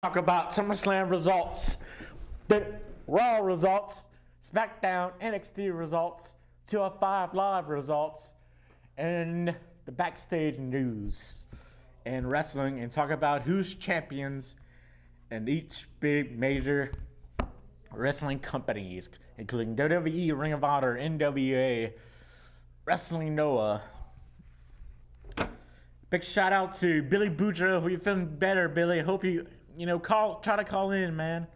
Talk about SummerSlam results, the Raw results, SmackDown, NXT results, 205 Live results, and the backstage news and wrestling, and talk about who's champions in each big major wrestling companies, including WWE, Ring of Honor, NWA, Wrestling Noah. Big shout out to Billy Boudreaux. Hope you're feeling better, Billy. Hope you try to call in, man.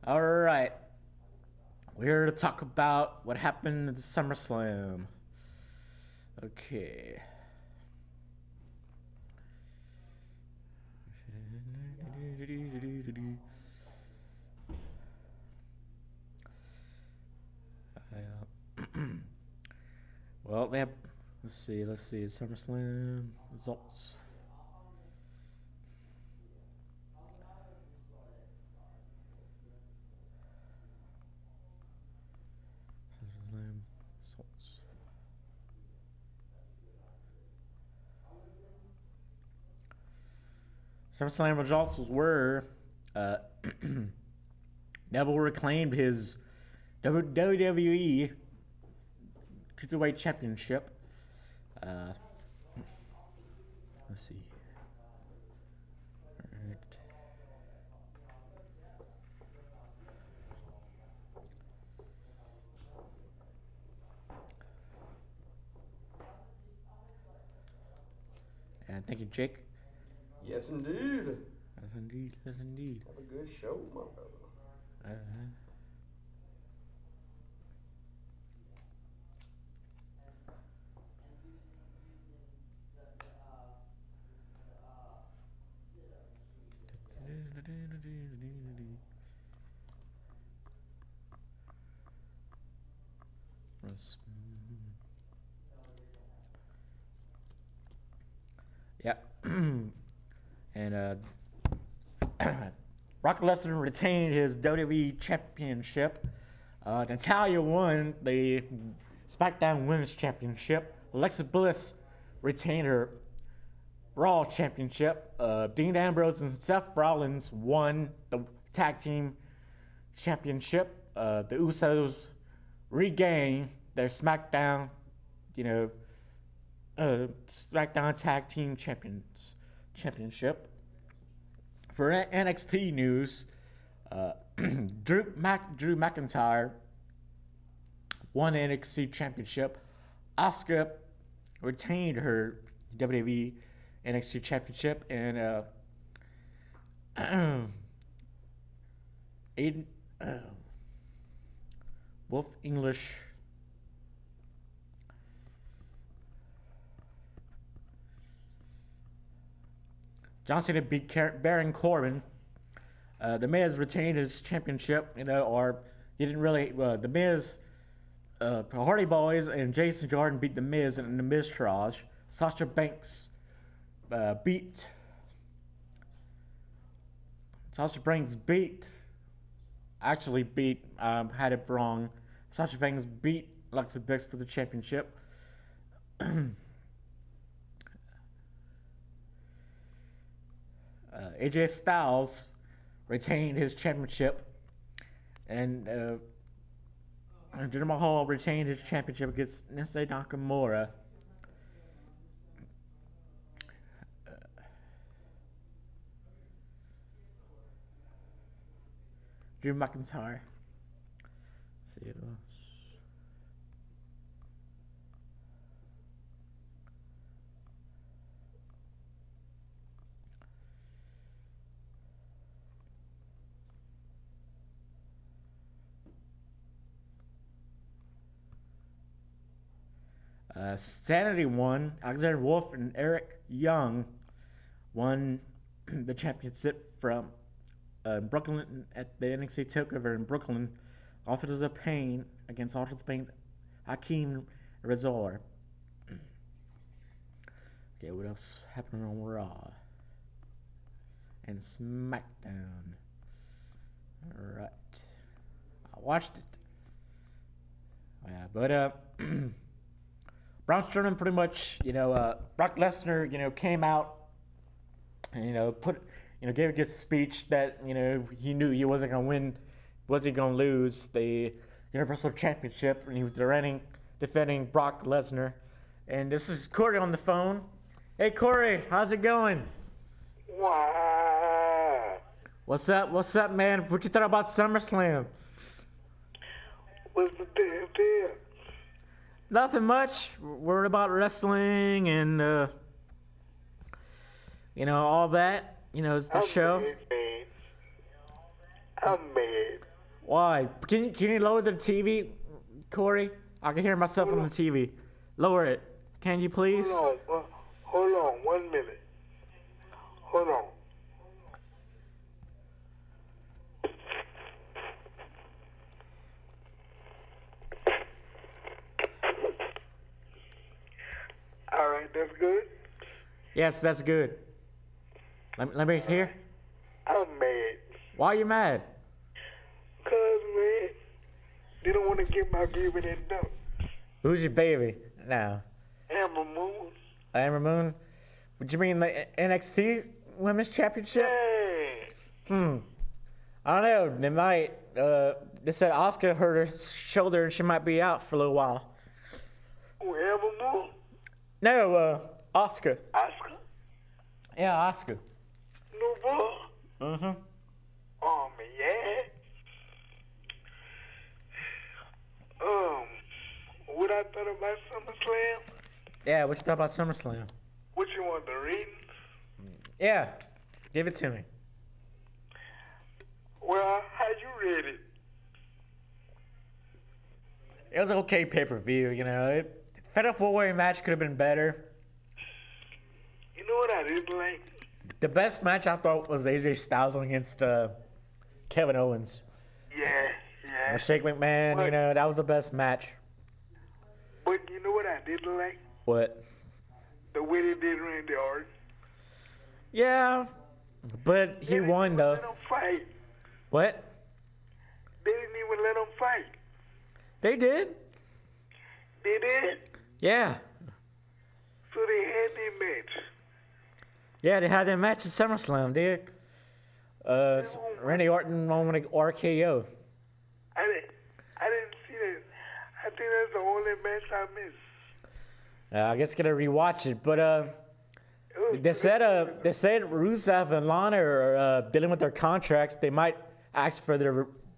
All right. We're here to talk about what happened at the SummerSlam. Okay. Well, they have. Let's see. SummerSlam results. SummerSlam results were Neville reclaimed his WWE Cruiserweight Championship. Let's see. All right. And thank you, Jake. Yes, indeed. Yes, indeed. Yes, indeed. Have a good show, my brother. Yeah. And Brock Lesnar retained his WWE Championship. Natalya won the SmackDown Women's Championship. Alexa Bliss retained her Raw Championship. Dean Ambrose and Seth Rollins won the Tag Team Championship. The Usos regained their SmackDown, SmackDown Tag Team Championship. For NXT news, Drew McIntyre won the NXT Championship. Asuka retained her WWE NXT Championship, and Wolf English John Cena beat Baron Corbin. The Miz retained his championship, or he didn't really. The Miz, the Hardy Boys and Jason Jordan beat the Miz in the Miztourage. Sasha Banks beat. Had it wrong. Sasha Banks beat Alexa Bliss for the championship. AJ Styles retained his championship, and Jinder Mahal retained his championship against Shinsuke Nakamura. Drew McIntyre. Let's see what else. Sanity won. Alexander Wolf and Eric Young won the championship from Brooklyn at the NXT TakeOver in Brooklyn. Authors of Pain against Authors of Pain, Hakeem Razor. Okay, what else happened on Raw and SmackDown? All right, I watched it. Yeah, but Braun Strowman pretty much, Brock Lesnar, came out and, gave a good speech that, he knew he wasn't going to win, wasn't going to lose the Universal Championship, and he was defending Brock Lesnar. And this is Corey on the phone. Hey, Corey, how's it going? Wow. What's up, man? What you thought about SummerSlam? What's the deal? Nothing much. Worried about wrestling and, all that. It's the show. Mad, man. I'm mad. Why? Can you lower the TV, Corey? I can hear myself on the TV. Lower it. Can you please? Hold on 1 minute. Hold on. All right, that's good. Yes, that's good. Let me hear. I'm mad. Why are you mad? Cause man, they don't want to get my baby that done. Who's your baby now? Amber Moon. Amber Moon? What you mean, the NXT Women's Championship? Yeah. I don't know. They might. They said Asuka hurt her shoulder and she might be out for a little while. Oh, Amber Moon. No, Asuka. Oscar. Yeah, Asuka. No ball. Oh man, yeah. What I thought about SummerSlam? Yeah, what you thought about SummerSlam? What you want, the ratings? Yeah, give it to me. Well, how you rate it? It was an okay pay-per-view, Fatal 4-way match could have been better. You know what I didn't like? The best match I thought was AJ Styles against Kevin Owens. Yeah. Or Shake McMahon, But- that was the best match. But you know what I didn't like? What? The way they did Randy Orton. Yeah, but he won though. Let him fight. What? They didn't even let him fight. They did? They did. Yeah. So they had their match. Yeah, they had their match at SummerSlam, dude. Randy Orton won with an RKO. I didn't see that. I think that's the only match I missed. I guess gonna rewatch it, but they said Rusev and Lana are dealing with their contracts. They might ask for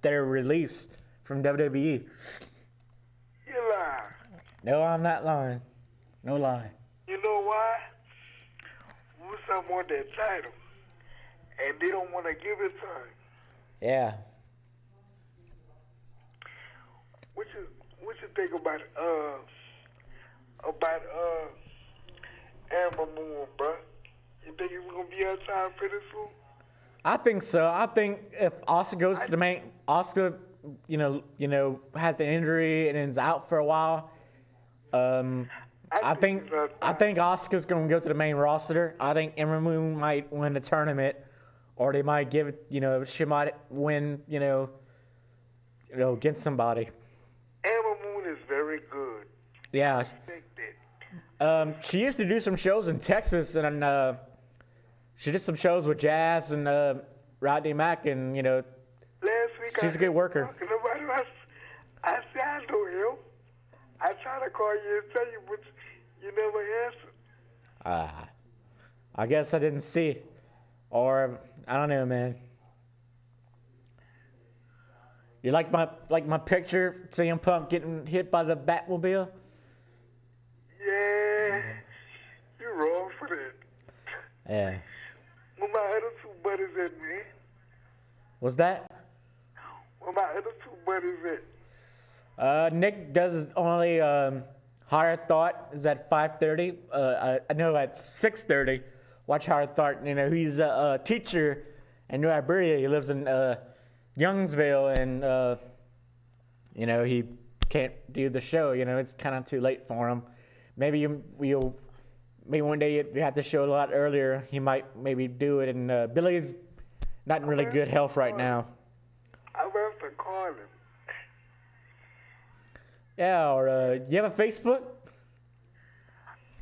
their release from WWE. You lie. No, I'm not lying. No lie. You know why? Rusev want that title, and they don't want to give it to him. Yeah. What you think about Amber Moon, bro? You think he's gonna be outside pretty soon? I think so. I think if Asuka goes to the main, Asuka, has the injury and is out for a while. I think Asuka's gonna go to the main roster. I think Ember Moon might win the tournament, or they might give it. She might win. Against somebody. Amber Moon is very good. Yeah. I think that. She used to do some shows in Texas, and she did some shows with Jazz and Rodney Mack, and Last week she's a good worker. Talking about it, I said I know him. I tried to call you and tell you, but you never answered. I guess I didn't see, or I don't know, man. You like my picture, CM Punk getting hit by the Batmobile? Yeah, you're wrong for that. Yeah. Where my other two buddies at, man? Was that? Where my other two buddies at? Nick does only Higher Thought is at 5:30. I know at 6:30. Watch Higher Thought. He's a teacher in New Iberia. He lives in Youngsville, and he can't do the show. It's kind of too late for him. Maybe maybe one day if you have the show a lot earlier, he might maybe do it. And Billy's not in really good health right now. I have to call him. Yeah, or you have a Facebook?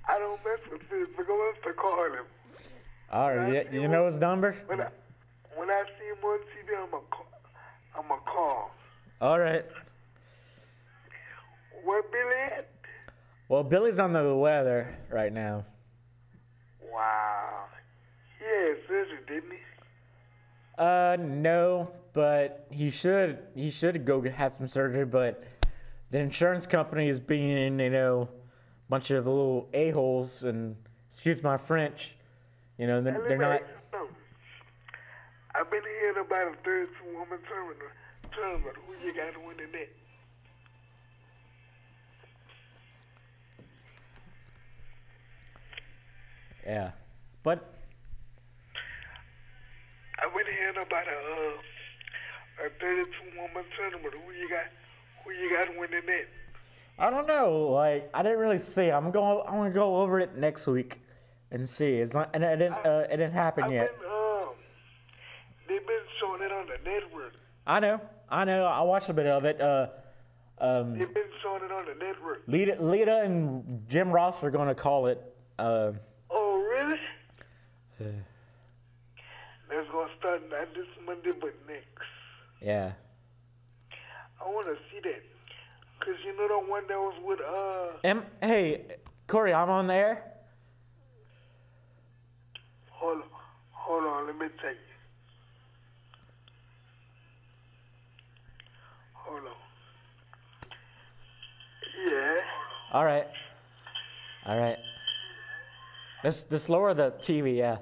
I don't mess with Facebook. I have to call him. All right, you know his number? When I see him on TV, I'm a call. All right. Where Billy at? Well, Billy's on the weather right now. Wow. He had surgery, didn't he? No, but he should go have some surgery, but the insurance company is being, a bunch of little a-holes, and excuse my French, they're not. I've been hearing about a 32-woman tournament. Who you got winning that? Yeah, but I've been hearing about a 32-woman tournament. Who you got winning that? I don't know. I didn't really see. I'm gonna go over it next week and see. It's not, and it didn't happen yet. They've been showing it on the network. I know. I watched a bit of it. They've been showing it on the network. Lita and Jim Ross are gonna call it. Oh, really? That's gonna start not this Monday, but next. Yeah. I want to see that. Cause you know the one that was with Hey, Corey, I'm on the air. Hold on, let me tell you. Hold on. Yeah. All right. Let's lower the TV, yeah.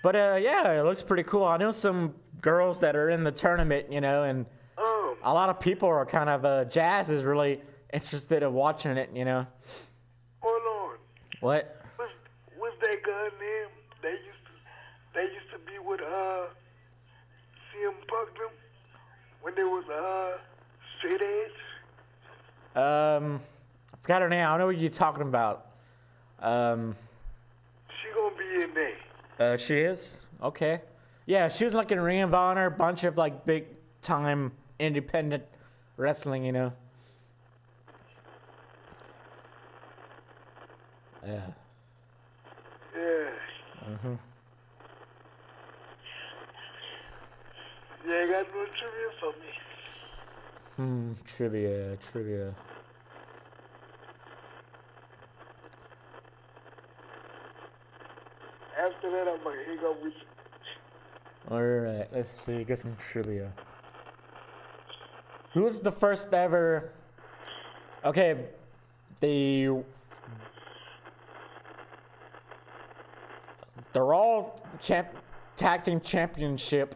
But yeah, it looks pretty cool. I know some girls that are in the tournament, and a lot of people are kind of Jazz is really interested in watching it, Hold on. What? What's that guy name? They used to be with CM Punk them when they was straight edge. I forgot her name. I know what you're talking about. She gonna be in there. She is? Okay. Yeah, she was like in Ring of Honor, a bunch of like big time independent wrestling, Yeah. Yeah. Mm-hmm. Yeah, you got no trivia for me. Trivia. After that, I'm gonna hang up with you. Alright, let's see, get some trivia. Who was the first ever... Okay, the Raw Tag Team Championship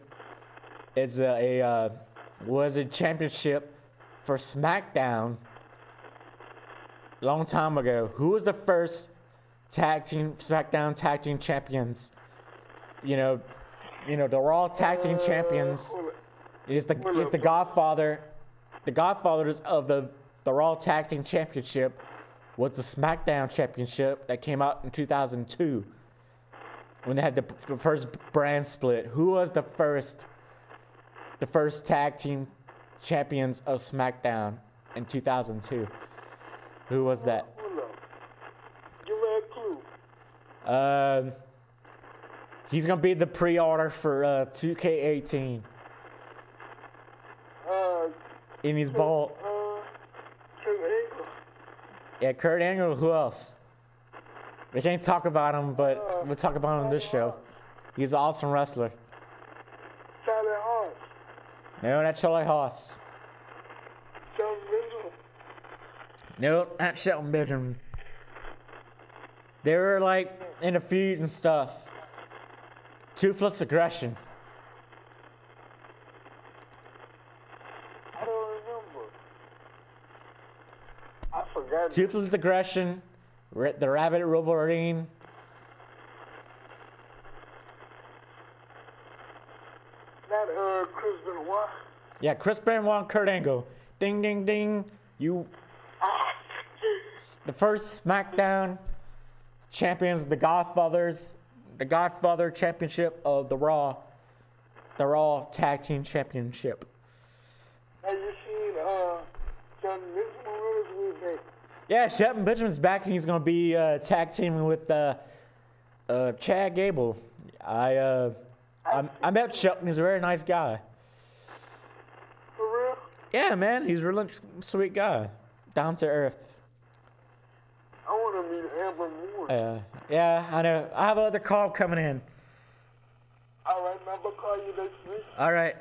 was a championship for SmackDown a long time ago. Who was the first SmackDown Tag Team Champions? The Raw Tag Team Champions is the Godfather. The Godfathers of the Raw Tag Team Championship was the SmackDown Championship that came out in 2002 when they had the first brand split. Who was the first tag team champions of SmackDown in 2002? Who was that? Hold on. Give me a clue. He's gonna be the pre-order for 2K18. In his ball. Kurt Angle. Yeah, Kurt Angle. Who else? We can't talk about him, but we'll talk about him on this show. He's an awesome wrestler. Charlie Hart. No, not Charlie Haas. Shelton Benjamin. No, not Shelton Benjamin. They were like in a feud and stuff. Toothless Aggression. I don't remember. I forgot. Toothless Aggression, the Rabbit Wolverine. Not Chris Benoit. Yeah, Chris Benoit, Kurt Angle. Ding, ding, ding. The first SmackDown champions, the Godfathers, the Godfather Championship of the Raw Tag Team Championship. Have you seen Shelton Benjamin? Who's that? Yeah, Shelton Benjamin's back and he's going to be tag teaming with Chad Gable. I met Shelton. He's a very nice guy. For real? Yeah, man, he's a really sweet guy, down to earth. I want to meet Amber more. Yeah, I know. I have another call coming in. All right, man, I'll call you next week. All right.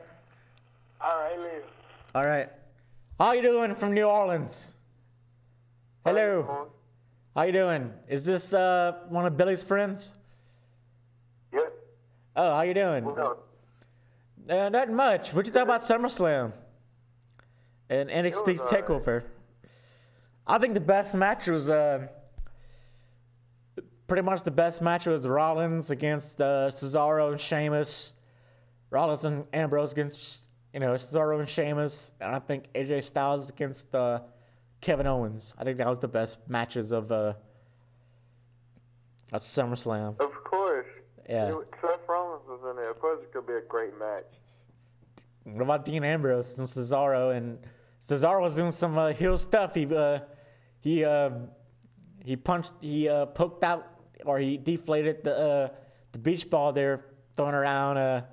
All right, later. All right. How you doing from New Orleans? Hello. How you doing? Is this one of Billy's friends? Yep. Oh, how you doing? What's up? Not much. What'd you think about SummerSlam and NXT's takeover? I think the best match was pretty much the best match was Rollins against Cesaro and Sheamus. Rollins and Ambrose against Cesaro and Sheamus, and I think AJ Styles against Kevin Owens. I think that was the best matches of SummerSlam. Of course. Yeah. Seth Rollins was in there. Of course, it could be a great match. What about Dean Ambrose and Cesaro? And Cesaro was doing some heel stuff. He poked out, or he deflated the beach ball they're throwing around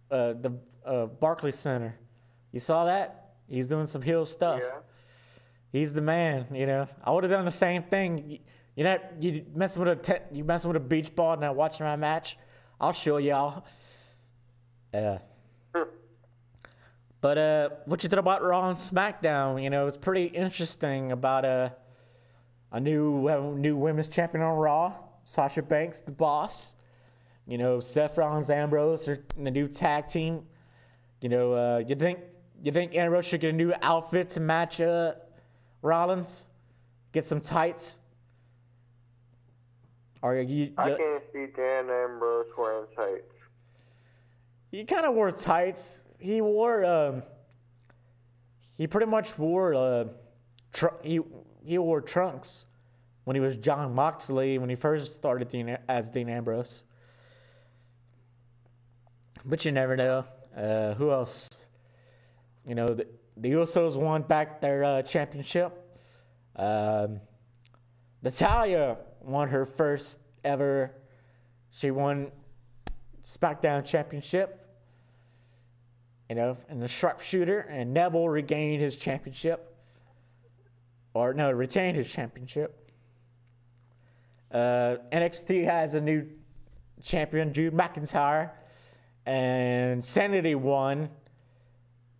the Barclays Center. You saw that? He's doing some heel stuff. Yeah. He's the man, I would have done the same thing. You messing with a beach ball and not watching my match. I'll show y'all. But what you thought about Raw and SmackDown? It was pretty interesting about a new women's champion on Raw, Sasha Banks, the boss. Seth Rollins, Ambrose are in the new tag team. You think Ambrose should get a new outfit to match Rollins? Get some tights? Or I can't see Dan Ambrose wearing tights. He kind of wore tights. He pretty much wore he wore trunks when he was John Moxley, when he first started as Dean Ambrose. But you never know. Who else? The Usos won back their championship. Natalya won her first ever. She won SmackDown championship. And the sharpshooter, and Neville regained his championship. Retained his championship. NXT has a new champion, Drew McIntyre, and Sanity won.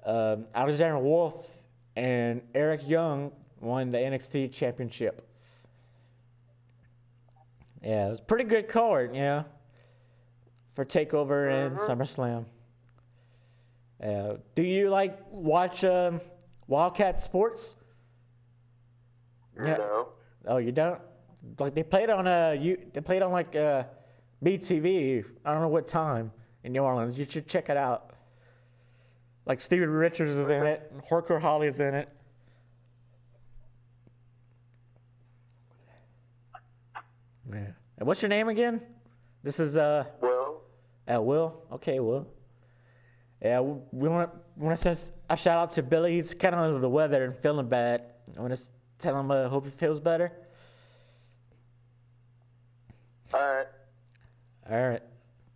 Alexander Wolf and Eric Young won the NXT championship. Yeah, it was a pretty good card, for TakeOver and SummerSlam. Do you watch Wildcat Sports? No. Oh, you don't? They played on BTV. I don't know what time in New Orleans. You should check it out. Steven Richards is in it, and Horker Holly is in it. Yeah. And what's your name again? This is Will. Will. Okay, Will. Yeah, we want to send a shout out to Billy. He's kind of under the weather and feeling bad. I want to tell him I hope he feels better. All right. All right.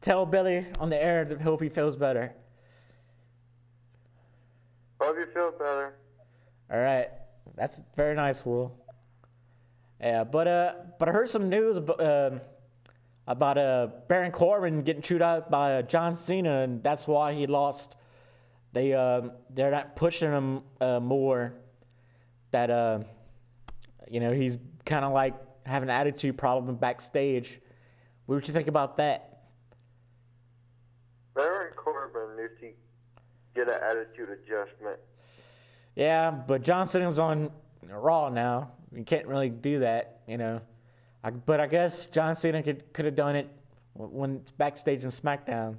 Tell Billy on the air to hope he feels better. Hope you feel better. All right. That's very nice, Will. Yeah, but I heard some news about Baron Corbin getting chewed out by John Cena, and that's why he lost. They're not pushing him more. That he's kind of having an attitude problem backstage. What would you think about that? Baron Corbin needs to get an attitude adjustment. Yeah, but John Cena's on Raw now. You can't really do that, But I guess John Cena could have done it when backstage in SmackDown.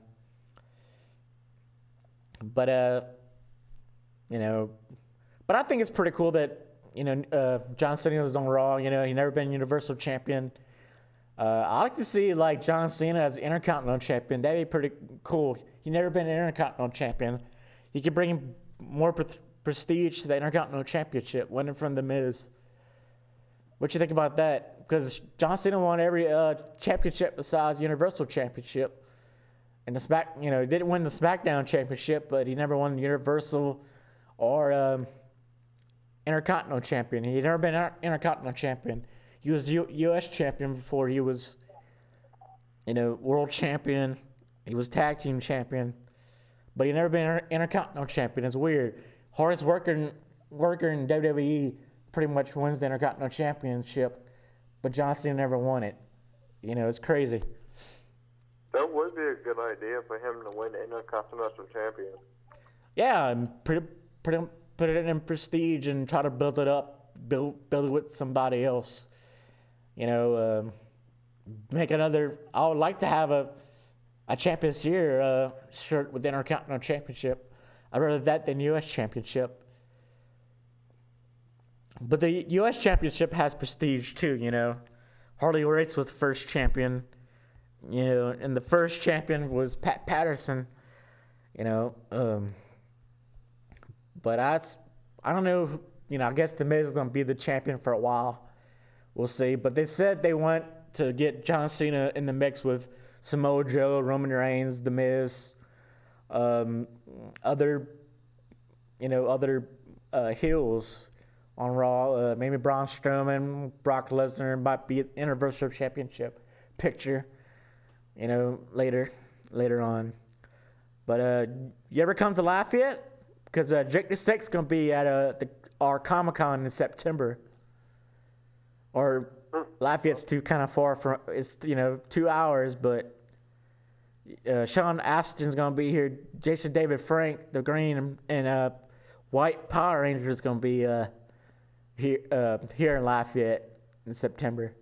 But but I think it's pretty cool that John Cena is on Raw. He never been Universal Champion. I like to see John Cena as Intercontinental Champion. That'd be pretty cool. He never been an Intercontinental Champion. He could bring more prestige to the Intercontinental Championship, winning from The Miz. What you think about that? Because John Cena won every championship besides Universal Championship. And he didn't win the SmackDown Championship, but he never won the Universal or Intercontinental Champion. He'd never been Intercontinental Champion. He was U.S. Champion before he was, World Champion. He was Tag Team Champion, but he never been Intercontinental Champion. It's weird. Hardest worker in WWE pretty much wins the Intercontinental Championship, but John Cena never won it. It's crazy. That would be a good idea for him to win the Intercontinental Champion. Yeah, and put it in prestige and try to build it up, build it with somebody else. Make another. I would like to have a Champions Year shirt with the Intercontinental Championship. I'd rather that than U.S. Championship. But the U.S. Championship has prestige too. Harley Race was the first champion. And the first champion was Pat Patterson. But I don't know. I guess The Miz is gonna be the champion for a while. We'll see. But they said they want to get John Cena in the mix with Samoa Joe, Roman Reigns, The Miz, other heels on Raw. Maybe Braun Strowman, Brock Lesnar might be an Universal Championship picture. Later on. But you ever come to Lafayette? Because Jake the Snake's gonna be at our Comic-Con in September. Or Lafayette's too kind of far from. It's 2 hours, but Sean Astin's gonna be here. Jason David Frank, the Green and White Power Rangers gonna be here in Lafayette in September.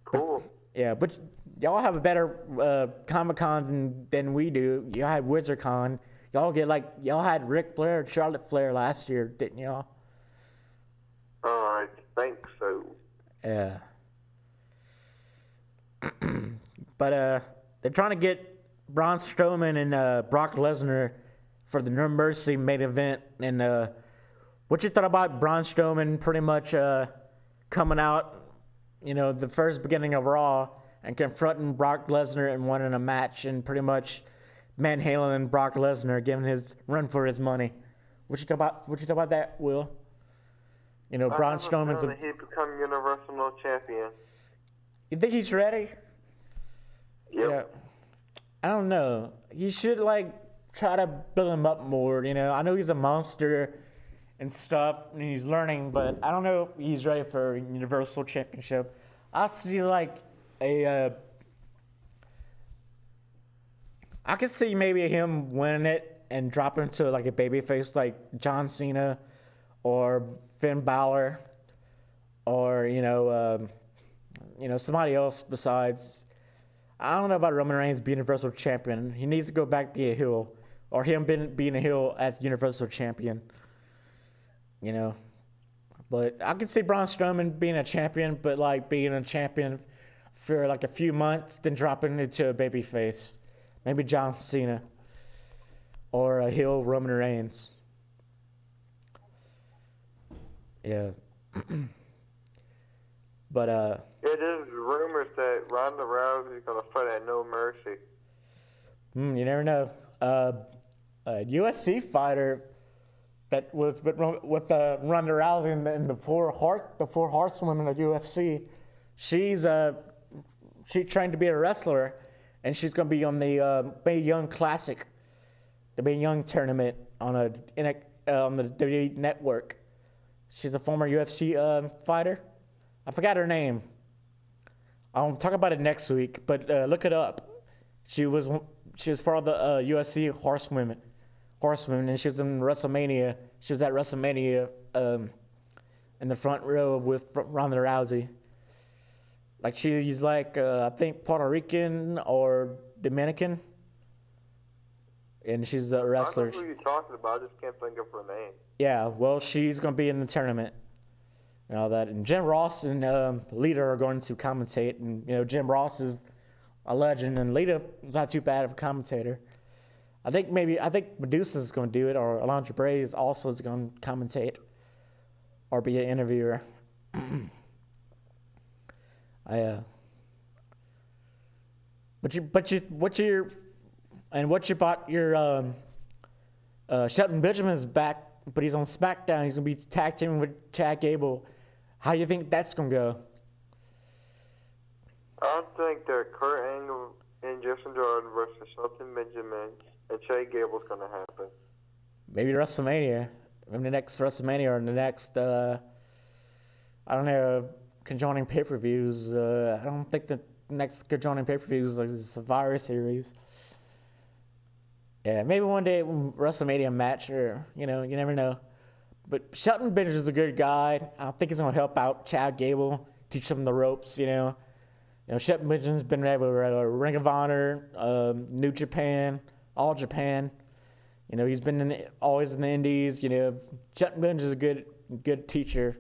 Cool. But y'all have a better Comic-Con than we do. Y'all had WizardCon. Y'all had Ric Flair and Charlotte Flair last year, didn't y'all? I think so. Yeah. But they're trying to get Braun Strowman and Brock Lesnar for the No Mercy main event. And what you thought about Braun Strowman pretty much coming out, the first beginning of Raw and confronting Brock Lesnar and winning a match and pretty much manhandling Brock Lesnar, giving his run for his money. What you thought about that, Will? Braun Strowman's he become Universal Champion. You think he's ready? Yep. I don't know. He should try to build him up more. I know he's a monster and stuff, and he's learning, but I don't know if he's ready for a Universal Championship. I see I could see maybe him winning it and dropping to a babyface like John Cena or Finn Balor or somebody else besides. I don't know about Roman Reigns being Universal Champion. He needs to go back to be a heel, or him being a heel as Universal Champion. But I could see Braun Strowman being a champion, but being a champion for a few months, then dropping into a babyface. Maybe John Cena or a heel Roman Reigns. Yeah. But there's rumors that Ronda Rousey's gonna fight at No Mercy. You never know. A USC fighter that was with Ronda Rousey and the four horsewomen of UFC. She trained to be a wrestler, and she's gonna be on the Mae Young Classic, the Mae Young tournament on the WWE Network. She's a former UFC fighter. I forgot her name. I'll talk about it next week, but look it up. She was part of the UFC Horsewomen, and she was in WrestleMania. She was at WrestleMania in the front row with Ronda Rousey. She's I think Puerto Rican or Dominican, and she's a wrestler. I know who you're talking about. I just can't think of her name. Yeah, well, she's gonna be in the tournament and all that. And Jim Ross and Lita are going to commentate, and Jim Ross is a legend, and Lita is not too bad of a commentator. I think Medusa's going to do it, or Alondra Bray is also going to commentate or be an interviewer. What's your Shelton Benjamin's back, but he's on SmackDown. He's gonna be tag teaming with Chad Gable. How do you think that's gonna go? I think the Kurt Angle and Justin Jordan versus Shelton Benjamin and Chad Gable's gonna happen. Maybe WrestleMania. Maybe the next WrestleMania or the next, I don't know, conjoining pay-per-views. I don't think the next conjoining pay-per-views is like the Survivor Series. Yeah, maybe one day WrestleMania match, or you never know. But Shelton Benjamin is a good guy. I don't think he's gonna help out Chad Gable, teach him the ropes. Shelton Benjamin's been everywhere: Ring of Honor, New Japan, All Japan. He's been always in the Indies. Shelton Benjamin is a good teacher.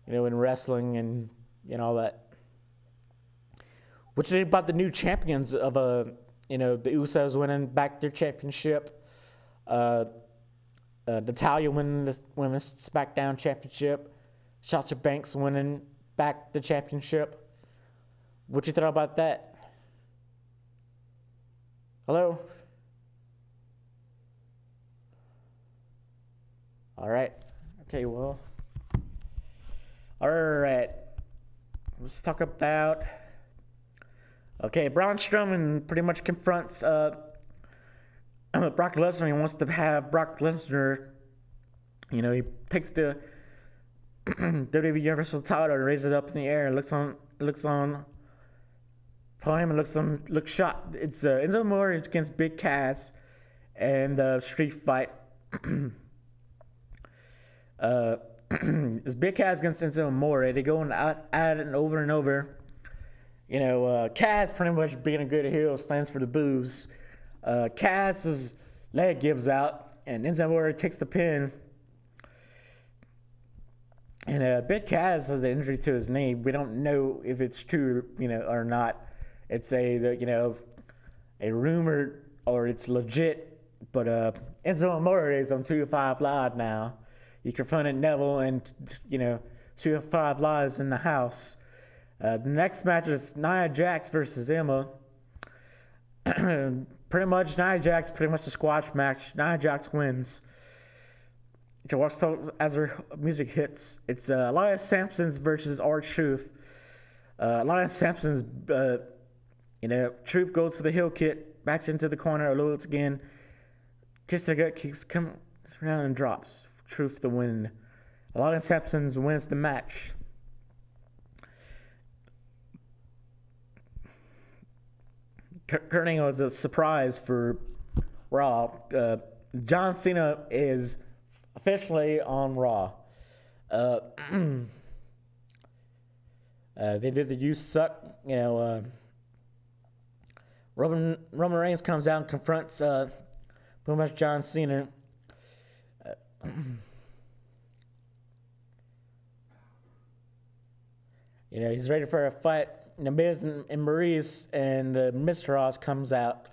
In wrestling and all that. What do you think about the new champions of the Usos winning back their championship? Natalya winning the Women's SmackDown Championship. Sasha Banks winning back the championship. What you thought about that? Hello? All right. Okay, well. All right. Let's talk about... Okay, Braun Strowman pretty much confronts Brock Lesnar. He wants to have Brock Lesnar, he takes the WWE Universal title and raises it up in the air and looks on for him and looks shot. It's Enzo Amore against Big Cass and street fight. It's Big Cass against Enzo Amore. They go at it and over. Cass pretty much being a good heel stands for the boos. Cass's leg gives out, and Enzo Amore takes the pin. And Big Cass has an injury to his knee. We don't know if it's true, or not. It's a rumor or it's legit. But Enzo Amore is on 205 Live now. He confronted Neville and 205 Live's in the house. The next match is Nia Jax versus Emma. Pretty much Nia Jax, pretty much a squash match. Nia Jax wins. As her music hits, it's Elias Sampson's versus R-Truth. Elias Sampson's, Truth goes for the heel kick, backs into the corner, loads again. Kiss the gut, comes around and drops. Truth the win. Elias Sampson wins the match. Kurt Angle was a surprise for Raw. John Cena is officially on Raw. They did the "You Suck," Roman Reigns comes out and confronts pretty much John Cena. He's ready for a fight. The Miz and Maurice and Mr. Oz comes out.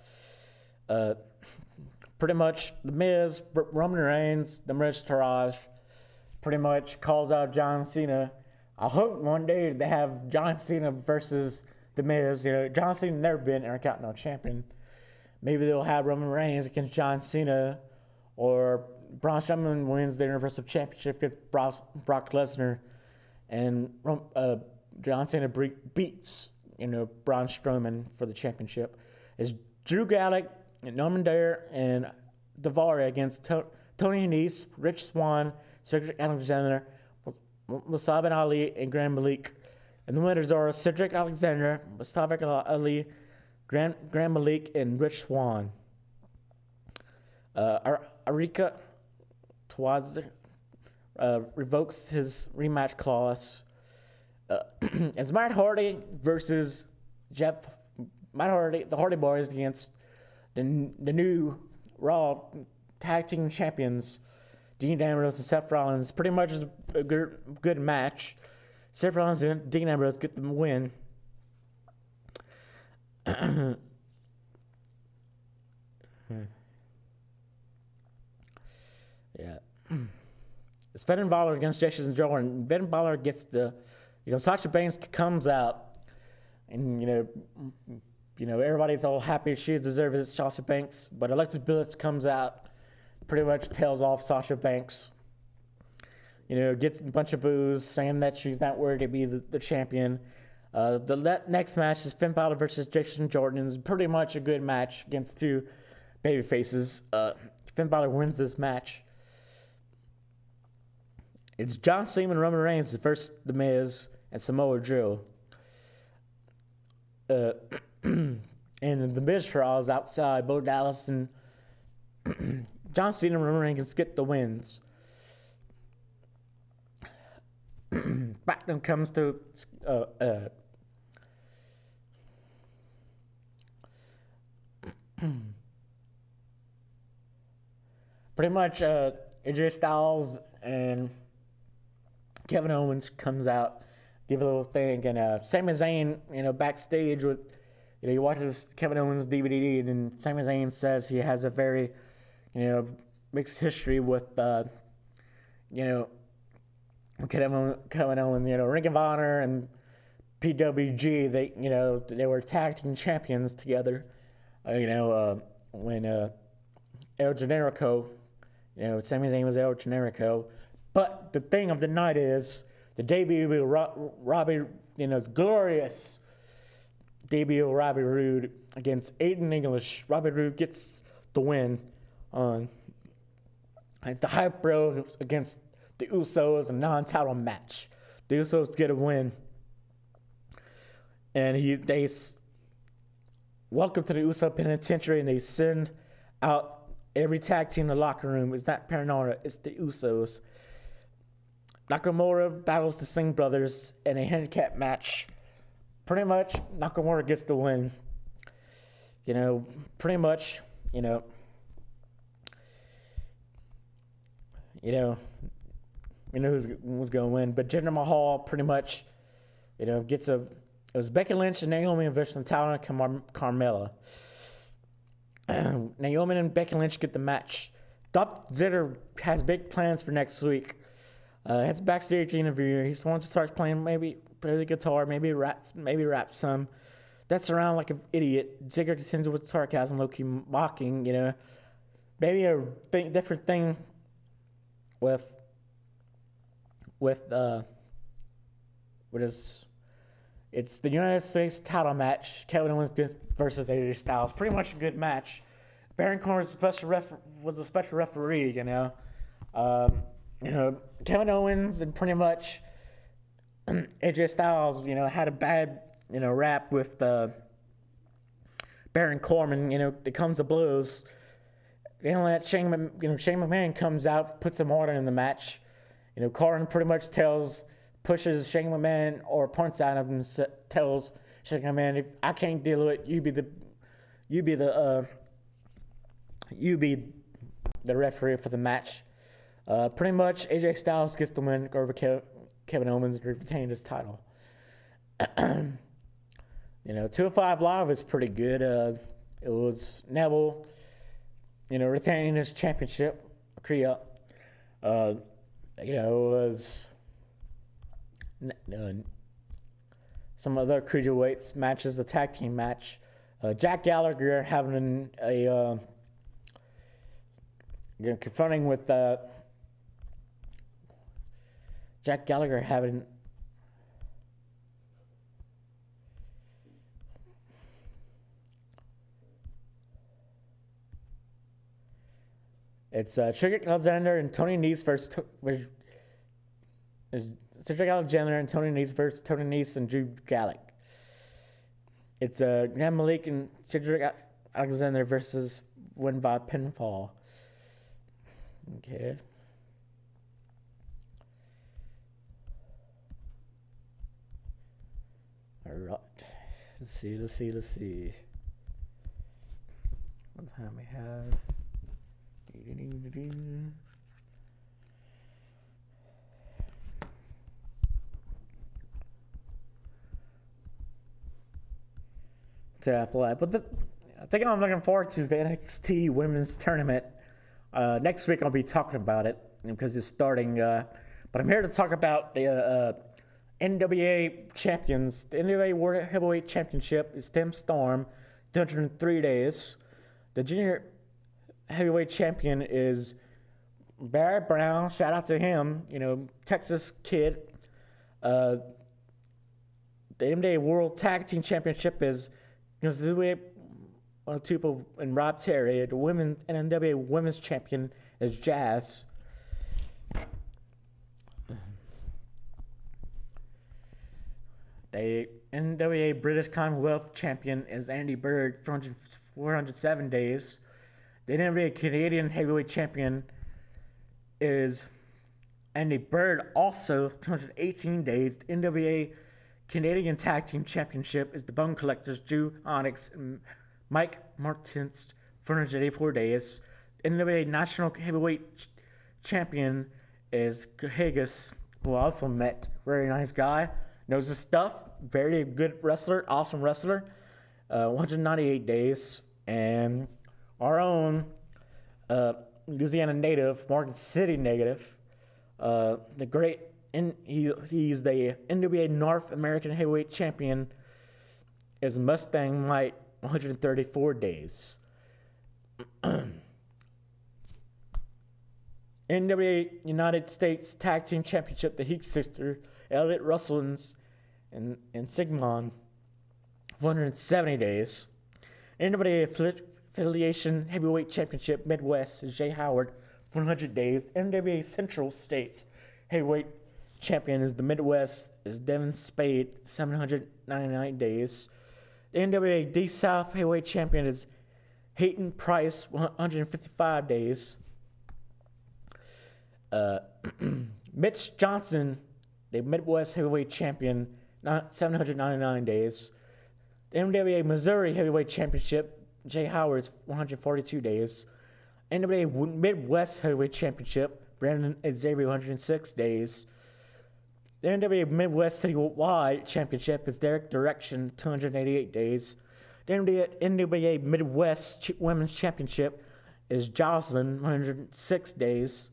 Pretty much the Miz, Roman Reigns, the Mr. Oz pretty much calls out John Cena. I hope one day they have John Cena versus the Miz. John Cena never been Intercontinental Champion. Maybe they'll have Roman Reigns against John Cena, or Braun Strowman wins the Universal Championship against Brock Lesnar, and John Cena beats Braun Strowman for the championship. It's Drew Gallagher and Norman Dare and Daivari against Tony Nese, Rich Swann, Cedric Alexander, Mustafa Ali, and Grand Malik. And the winners are Cedric Alexander, Mustafa Ali, Grand Malik, and Rich Swann. Arika Tawaz revokes his rematch clause. It's Matt Hardy versus Matt Hardy, the Hardy Boys, against the new Raw Tag Team Champions, Dean Ambrose and Seth Rollins. Pretty much a good match. Seth Rollins and Dean Ambrose get the win. Yeah. It's Finn Balor against Jason Jordan. Finn Balor gets the... Sasha Banks comes out and, everybody's all happy. She deserves it, Sasha Banks. But Alexa Bliss comes out, pretty much tells off Sasha Banks. Gets a bunch of boos, saying that she's not worthy to be the champion. The next match is Finn Balor versus Jason Jordan. It's pretty much a good match against two baby faces. Finn Balor wins this match. It's John Cena and Roman Reigns versus The Miz and Samoa Joe. And The Miz trials outside. Bo Dallas and John Cena and Roman Reigns get the wins. Back then comes to pretty much AJ Styles and Kevin Owens comes out, give a little thing, and Sami Zayn, backstage with, he watches Kevin Owens' DVD, and then Sami Zayn says he has a very, mixed history with, Kevin Owens, Ring of Honor and PWG. They were tag team champions together. When El Generico, Sami Zayn was El Generico. But the thing of the night is the debut of Robbie, glorious debut of Robbie Roode against Aiden English. Robbie Roode gets the win on the Hype Bro against the Usos, a non-title match. The Usos get a win, and they welcome to the Uso Penitentiary, and they send out every tag team in the locker room. It's not Paranoia, it's the Usos. Nakamura battles the Singh brothers in a handicap match. Pretty much, Nakamura gets the win. Pretty much, who's going to win. But Jinder Mahal pretty much, gets it was Becky Lynch and Naomi versus Natalya and Carmella. Naomi and Becky Lynch get the match. Dolph Ziggler has big plans for next week. Has a backstage interview. He wants to start playing, maybe play the guitar, maybe rap some. That's around like an idiot. Ziggler continues with sarcasm, low-key mocking, Maybe a different thing with it's the United States title match. Kevin Owens versus AJ Styles. Pretty much a good match. Baron Corbin was a special referee. Kevin Owens and pretty much AJ Styles. Had a bad rap with Baron Corbin. It comes to blows. That Shane McMahon comes out, puts some order in the match. Corbin pretty much pushes Shane McMahon or points at him and tells Shane McMahon, if I can't deal with it, you be the referee for the match. Pretty much AJ Styles gets the win over Kevin Owens and retained his title. 205 Live is pretty good. It was Neville, retaining his championship. It was some other cruiserweights matches, the tag team match. Jack Gallagher having confronting with Jack Gallagher having it's Cedric Alexander and Tony Nese versus Cedric Alexander and Tony Nese and Drew Gulak. It's Grand Malik and Cedric Alexander versus win by pinfall. Okay. All right. Let's see. What time we have? But the thing I'm looking forward to is the NXT Women's Tournament. Next week I'll be talking about it because it's starting. But I'm here to talk about the NWA champions. The NWA World Heavyweight Championship is Tim Storm 203 days. The junior heavyweight champion is Barry Brown. Shout out to him. Texas kid. The NWA World Tag Team Championship is Zuwe Tupo and Rob Terry. The women's NWA Women's Champion is Jazz. The NWA British Commonwealth Champion is Andy Bird for 407 days. The NWA Canadian Heavyweight Champion is Andy Bird, also 218 days. The NWA Canadian Tag Team Championship is the Bone Collectors, Drew Onyx and Mike Martins, 484 days. The NWA National Heavyweight Champion is Haggis, who I also met. Very nice guy. Knows his stuff. Very good wrestler. Awesome wrestler. 198 days. And our own Louisiana native, Market City native, he's the NWA North American Heavyweight Champion, is Mustang Mike, 134 days. NWA United States Tag Team Championship, the Heat Sister, Elliot Russellins and Sigmund, 170 days. NWA Affiliation Heavyweight Championship Midwest is Jay Howard, 100 days. NWA Central States Heavyweight Champion is the Midwest is Devin Spade, 799 days. The NWA D South Heavyweight Champion is Hayton Price, 155 days. Mitch Johnson, the Midwest Heavyweight Champion, 799 days. The NWA Missouri Heavyweight Championship, Jay Howard's 142 days. NWA Midwest Heavyweight Championship, Brandon Xavier, 106 days. The NWA Midwest Citywide Championship is Derek Direction, 288 days. The NWA Midwest Women's Championship is Jocelyn, 106 days.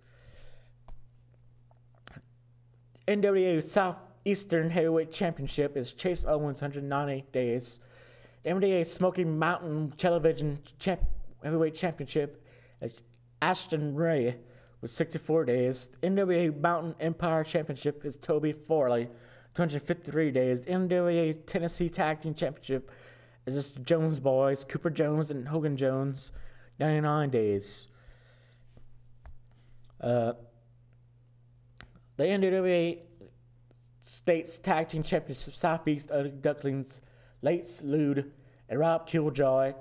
NWA Southeastern Heavyweight Championship is Chase Owens, 190 days. The NWA Smoky Mountain Television Heavyweight Championship is Ashton Ray with 64 days. The NWA Mountain Empire Championship is Toby Forley, 253 days. The NWA Tennessee Tag Team Championship is the Jones Boys, Cooper Jones and Hogan Jones, 99 days. The NWA States Tag Team Championship Southeast of the Ducklings, Lates Lude and Rob Killjoy,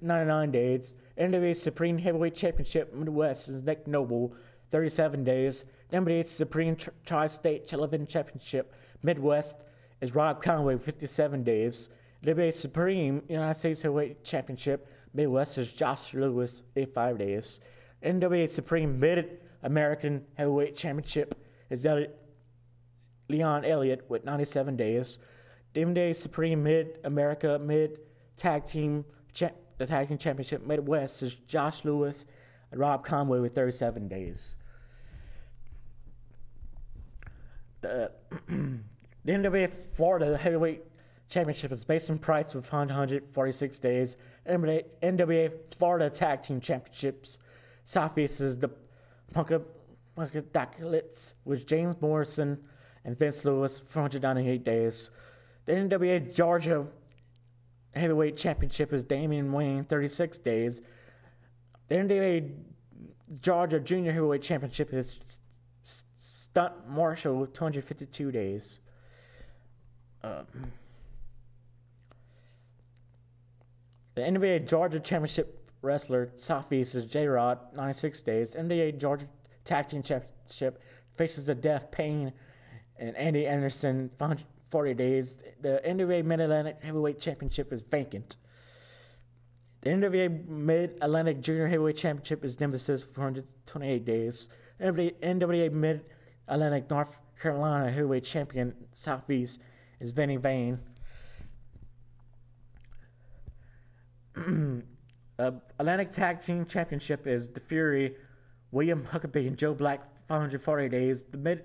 99 days. NWA Supreme Heavyweight Championship Midwest is Nick Noble, 37 days. NWA Supreme Tri-State Television Championship Midwest is Rob Conway, 57 days. NWA Supreme United States Heavyweight Championship Midwest is Josh Lewis, 85 days. NWA Supreme Mid-American Heavyweight Championship is Leon Elliott with 97 days. The NWA Supreme Mid-America Mid-Tag Team the Tag Team Championship Midwest is Josh Lewis and Rob Conway with 37 days. The NWA Florida Heavyweight Championship is Mason Price with 146 days. NWA Florida Tag Team Championships Southeast is the Punkadaclits with James Morrison and Vince Lewis for 198 days. The NWA Georgia Heavyweight Championship is Damian Wayne, 36 days. The NWA Georgia Junior Heavyweight Championship is Stunt Marshall, 252 days. The NWA Georgia Championship Wrestler Southeast is J-Rod, 96 days. NWA Georgia Tag Team Championship faces of Death, Pain, and Andy Anderson, 40 days. The NWA Mid-Atlantic Heavyweight Championship is vacant. The NWA Mid-Atlantic Junior Heavyweight Championship is Nemesis for 128 days. NWA Mid-Atlantic North Carolina Heavyweight Champion Southeast is Vinny Vane. Atlantic Tag Team Championship is The Fury, William Huckabee, and Joe Black, 540 days. The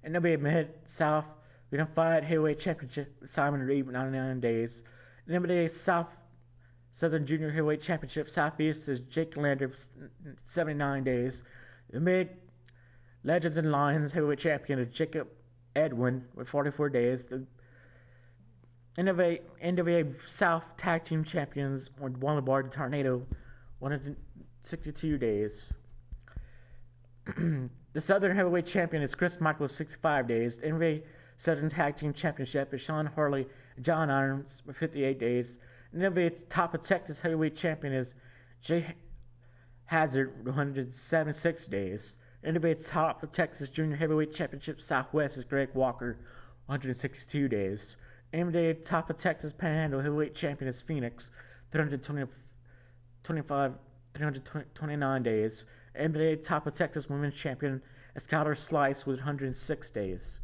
NWA Mid-South Unified Heavyweight Championship, Simon Reed, 99 days. The NWA Southern Junior Heavyweight Championship Southeast is Jake Lander for 79 days. The Mid Legends and Lions Heavyweight Champion is Jacob Edwin with 44 days. The NWA South Tag Team Champions were Wallabard Tornado, 162 days. The Southern Heavyweight Champion is Chris Michaels, 65 days. The NWA Southern Tag Team Championship is Sean Harley and John Irons with 58 days. The NWA Top of Texas Heavyweight Champion is Jay Hazard, 176 days. The NWA Top of Texas Junior Heavyweight Championship Southwest is Greg Walker, 162 days. NWA Top of Texas Panhandle Heavyweight Champion is Phoenix, 329 days. NBA Top of Texas Women's Champion is Skylar Slice with 106 days.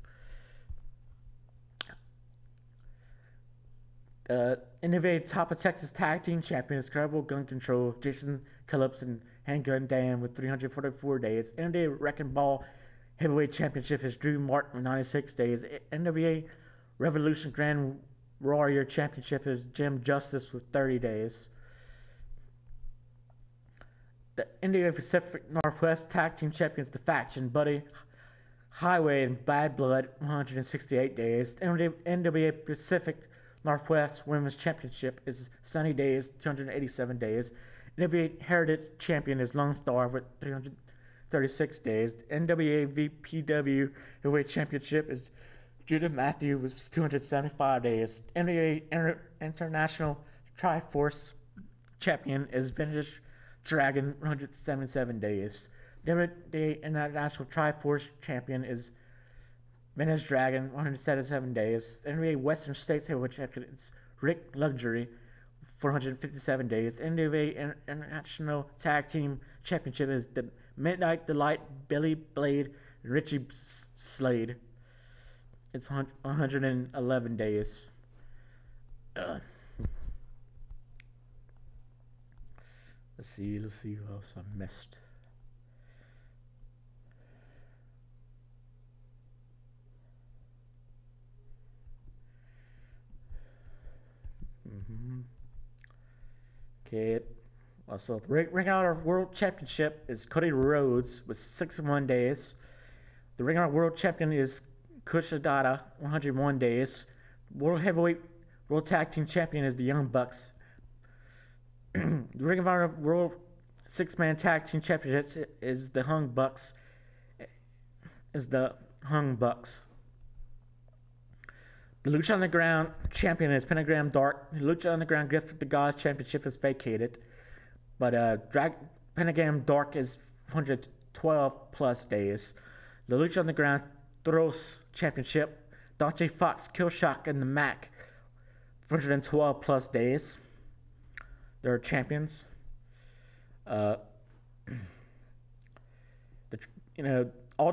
NBA Top of Texas Tag Team Champion is Incredible Gun Control, Jason Phillips and Handgun Dan with 344 days. NBA Wrecking Ball Heavyweight Championship is Drew Martin with 96 days. NWA Revolution Grand Warrior Championship is Jim Justice with 30 days. The Indiana Pacific Northwest Tag Team Champions, The Faction, Buddy Highway and Bad Blood, 168 days. NWA Pacific Northwest Women's Championship is Sunny Days, 287 days. NWA Heritage Champion is Lone Star with 336 days. The NWA VPW Heavyweight Championship is Judith Matthew with 275 days. NWA International Triforce Champion is Vintage Dragon, 177 days. The International Triforce Champion is Vintage Dragon, 177 days. NBA Western States Heavyweight Champion is Rick Luxury, 457 days. NBA International Tag Team Championship is the Midnight Delight, Billy Blade, and Richie Slade. It's 111 days. Let's see what else I missed. Okay, well, so the Ring of Honor World Championship is Cody Rhodes with 61 days. The Ring of Honor World Champion is Kushidata, 101 days. World Heavyweight World Tag Team Champion is the Young Bucks. The Ring of Honor World Six-Man Tag Team Championship is the Hung Bucks. The Lucha Underground Champion is Pentagram Dark. The Lucha Underground Gift of the Gods Championship is vacated, but Pentagram Dark is 112 plus days. The Lucha Underground Thros Championship, Dante Fox, Killshot, and the Mac, 112 plus days. They're champions. All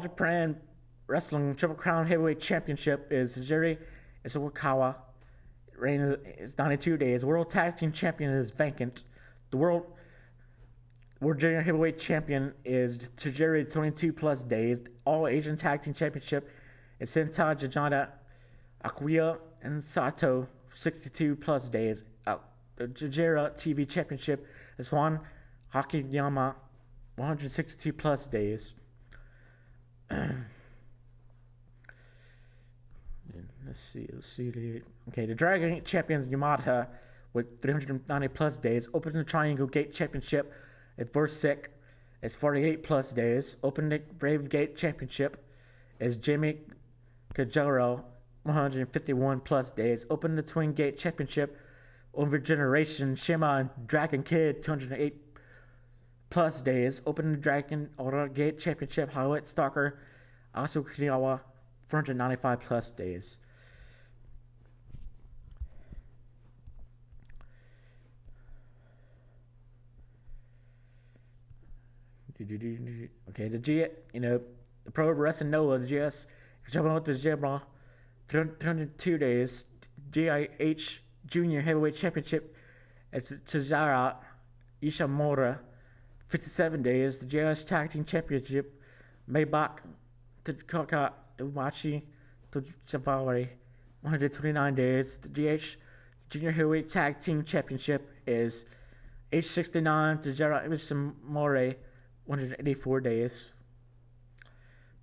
Japan Wrestling Triple Crown Heavyweight Championship is Jerry Iwakawa. Reign is 92 days. World Tag Team Champion is vacant. The World Junior Heavyweight Champion is Tajiri, 22 plus days. All Asian Tag Team Championship is Senta Jajada Akuya and Sato, 62 plus days. The Jajira TV Championship is Juan Hakiyama, 162 plus days. Let's see. Okay, the Dragon Gate Champions Yamada with 390 plus days. Open the Triangle Gate Championship at Versick is 48 plus days. Open the Brave Gate Championship is Jimmy Kajaro, 151 plus days. Open the Twin Gate Championship over Generation Shima and Dragon Kid, 208 plus days. Open the Dragon Aura Gate Championship Highlight Stalker Asukinawa, 495 plus days. Okay, the Pro Wrestling Noah, the GS, the 302 days. GIH Junior Heavyweight Championship is Chizara Ishamura, 57 days. The GS Tag Team Championship, Maybach Takaka Umachi to Javari, 129 days. The GH Junior Heavyweight Tag Team Championship is age 69 to Gerard More, 184 days.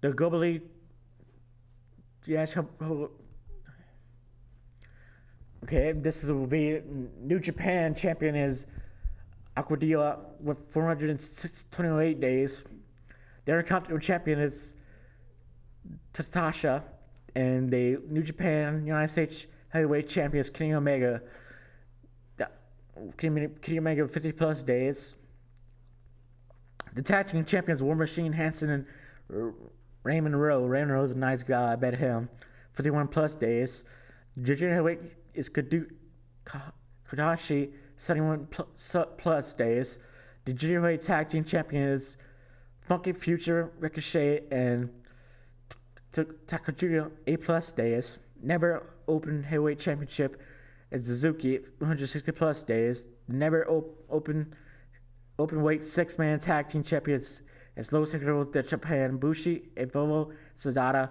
The globally, yes, okay, this will be New Japan champion is Aquadilla with 428 days. The Intercontinental champion is Tatasha, and the New Japan United States heavyweight champion is Kenny Omega. Kenny Omega 50 plus days. The tag team champions War Machine Hansen and Raymond Rowe. Raymond Rowe's a nice guy, I bet him. 51 plus days. The junior heavyweight is Kodashi, 71 plus days. The junior heavyweight tag team champion is Funky Future, Ricochet, and Takajiro, 8 plus days. Never Open Heavyweight Championship is Suzuki, 160 plus days. Never Open Weight 6-man tag team champions is Los Ingo's de Japan, Bushi, and Vovo Sadada,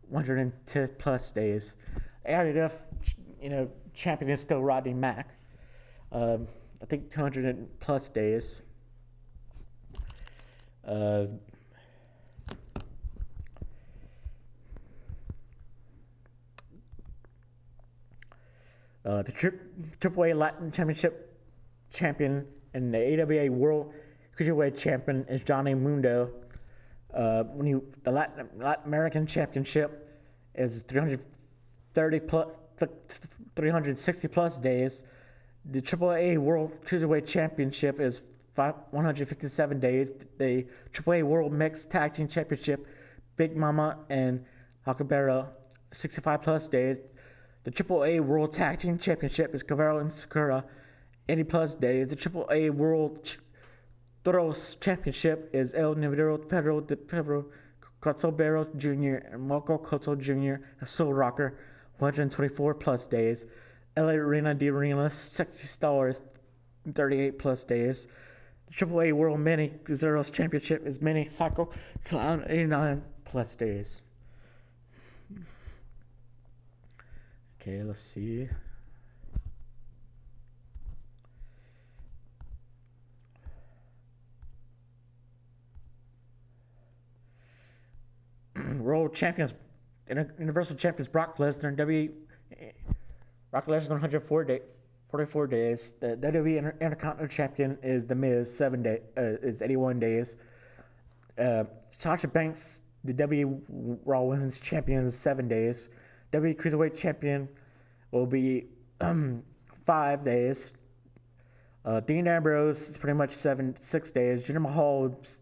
110 plus days. RWF, champion is still Rodney Mack. I think 200 plus days. The AAA Latin Championship champion and the AWA World Cruiserweight champion is Johnny Mundo. The Latin American Championship is 360 plus days. The AAA World Cruiserweight Championship is 157 days. The AAA World Mixed Tag Team Championship, Big Mama and Hakabera, 65 plus days. The AAA World Tag Team Championship is Guevara and Sakura, 80 plus days. The AAA World Toros Championship is El Nivel Pedro de Pedro Cotsobero Jr. and Marco Cotso Jr. and Soul Rocker, 124 plus days. LA Arena de Arenas, 60 stars, 38 plus days. The AAA World Mini Zeros Championship is Mini Psycho Clown, 89 plus days. Okay, let's see. World Champions, Universal Champions Brock Lesnar and Brock Lesnar 144 days. The WWE Intercontinental Champion is The Miz, is 81 days. Sasha Banks, the WWE Raw Women's Champion, is 7 days. WWE Cruiserweight Champion will be 5 days. Dean Ambrose is pretty much 6 days. Jinder Mahal is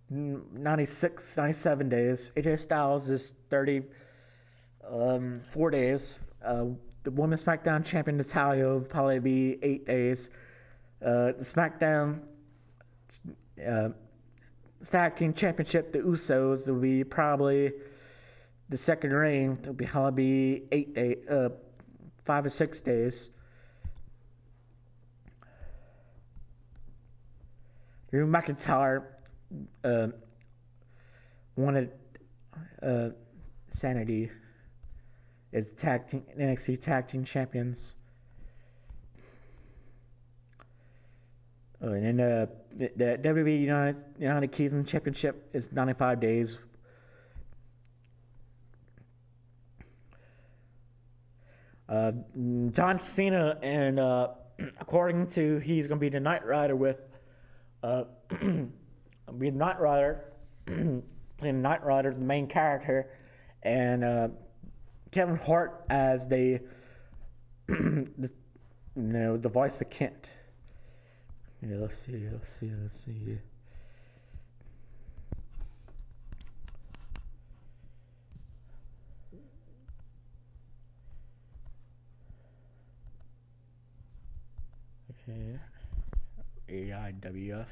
97 days. AJ Styles is 34 days. The Women's SmackDown Champion Natalia will probably be 8 days. The SmackDown Tag Team Championship, the Usos, will be probably the second reign. It'll be probably 5 or 6 days. Drew McIntyre wanted Sanity as NXT Tag Team Champions. And then the WWE United Kingdom Championship is 95 days. John Cena, and according to, he's going to be the Knight Rider with be the Knight Rider, playing Knight Rider, the main character, and Kevin Hart as the voice of Kent. Yeah, let's see. Okay, AIWF.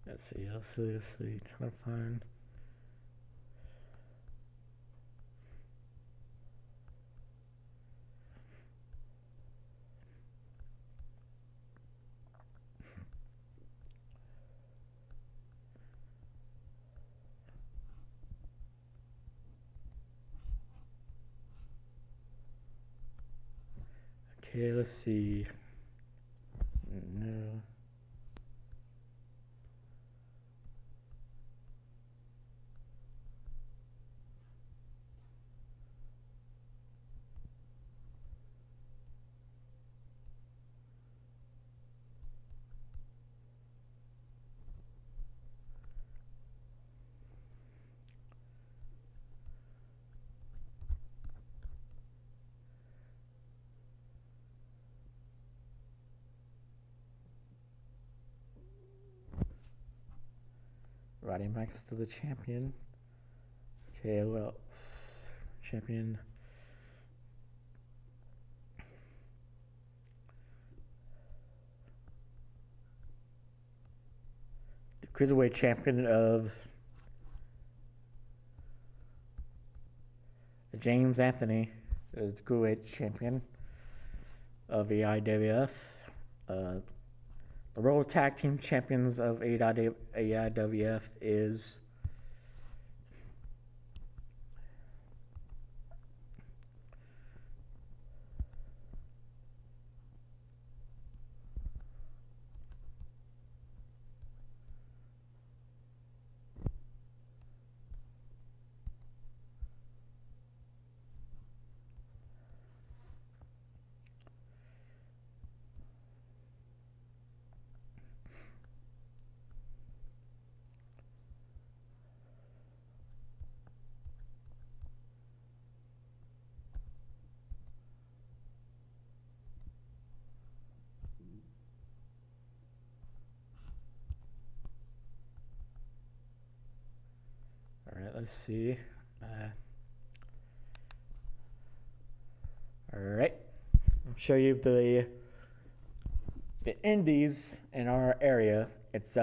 Let's see. Trying to find. Okay, let's see. No. Roddy Mack's still the champion. Okay, what else? Champion. The Cruiserweight champion of James Anthony is the Cruiserweight champion of the IWF. The World Tag Team Champions of AIWF is Alright, let's see. Alright. I'll show you the indies in our area. It's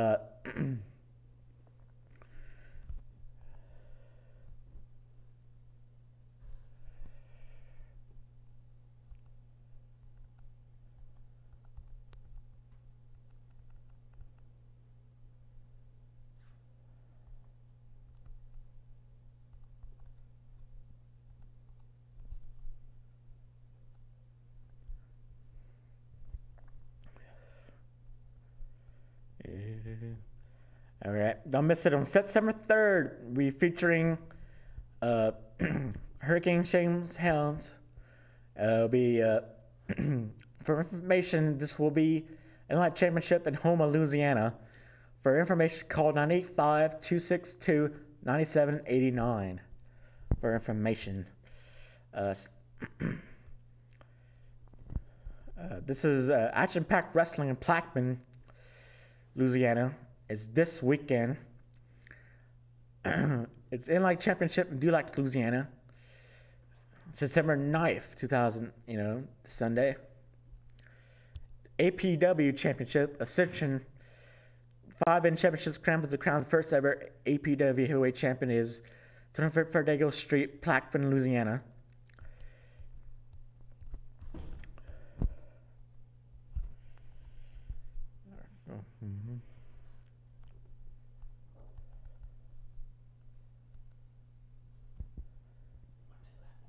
all right, don't miss it. On September 3rd, we're featuring Hurricane Shane's Hounds. It'll be for information. This will be Inlight Championship in Houma, Louisiana. For information, call 985-262-9789. For information, this is Action Packed Wrestling in Plaquemine, Louisiana. It's this weekend. It's Inlight Championship in Dulac, Louisiana. September 9th, 2000, Sunday. APW Championship, Ascension. 5-in championships crowned with the crown. The first ever APW heavyweight champion is 25th Verdago Street, Plaquemine, Louisiana.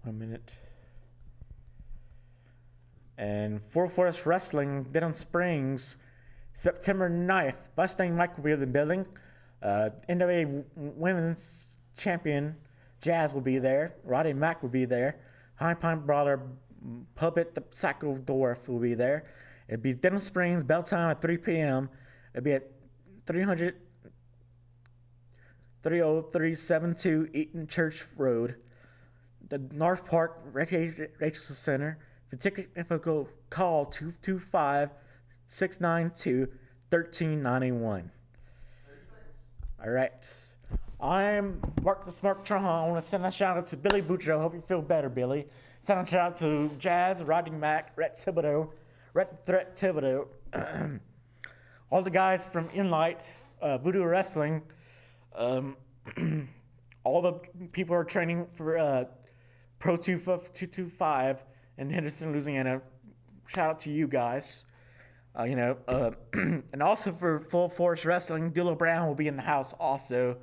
One minute. And Full Force Wrestling, Denham Springs, September 9th. Mustang Mike will be in the building. NWA Women's Champion Jazz will be there. Roddy Mack will be there. High Pine Brawler Puppet the Psycho Dwarf will be there. It'll be Denham Springs, bell time at 3 p.m. It'll be at 30372 Eaton Church Road, the North Park Recreation Center. For ticket info, call 225-692-1391. All right. I'm Mark the Smart Trahan. I want to send a shout out to Billy Boudreaux. Hope you feel better, Billy. Send a shout out to Jazz, Roddy Mack, Rhett Thibodeau, Red Threat Thibodeau, all the guys from Inlight, Voodoo Wrestling, all the people who are training for Pro 225 in Henderson, Louisiana. Shout out to you guys. And also for Full Force Wrestling, D'Lo Brown will be in the house also.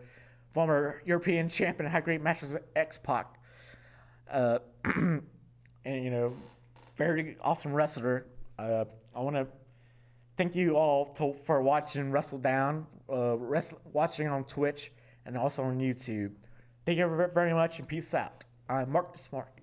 Former European champion, had great matches with X-Pac. And, very awesome wrestler. I want to thank you all for watching WrestleDOWN, watching on Twitch, and also on YouTube. Thank you very much, and peace out. I'm Mark the Smart.